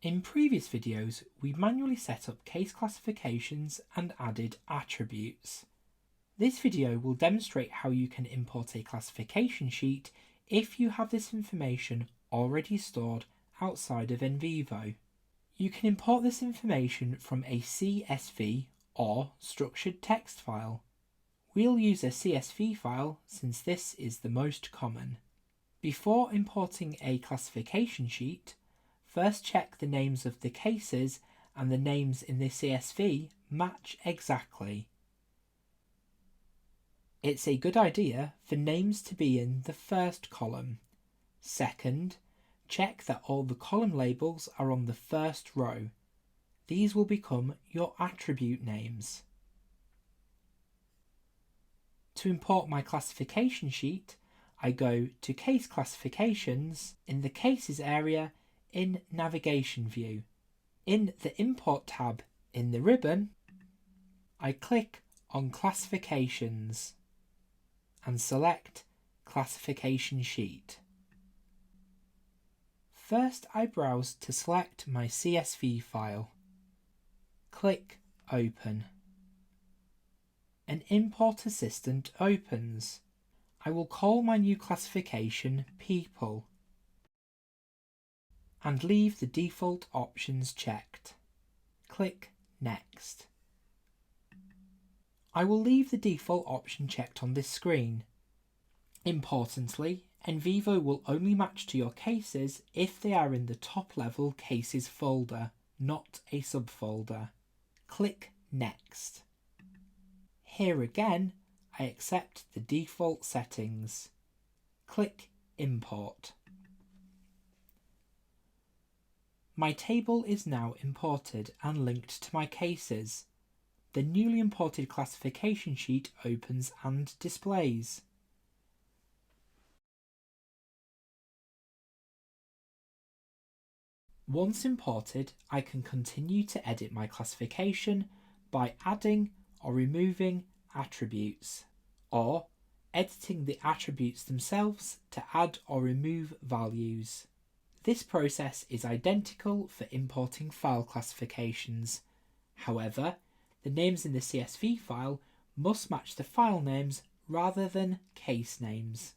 In previous videos, we manually set up case classifications and added attributes. This video will demonstrate how you can import a classification sheet if you have this information already stored outside of NVivo. You can import this information from a CSV or structured text file. We'll use a CSV file since this is the most common. Before importing a classification sheet, first check the names of the cases and the names in the CSV match exactly. It's a good idea for names to be in the first column. Second, check that all the column labels are on the first row. These will become your attribute names. To import my classification sheet, I go to Case Classifications in the Cases area in Navigation View. In the Import tab in the ribbon, I click on Classifications and select Classification Sheet. First, I browse to select my CSV file. Click Open. An Import Assistant opens. I will call my new classification People and leave the default options checked. Click Next. I will leave the default option checked on this screen. Importantly, NVivo will only match to your cases if they are in the top level Cases folder, not a subfolder. Click Next. Here again, I accept the default settings. Click Import. My table is now imported and linked to my cases. The newly imported classification sheet opens and displays. Once imported, I can continue to edit my classification by adding or removing attributes, or editing the attributes themselves to add or remove values. This process is identical for importing file classifications. However, the names in the CSV file must match the file names rather than case names.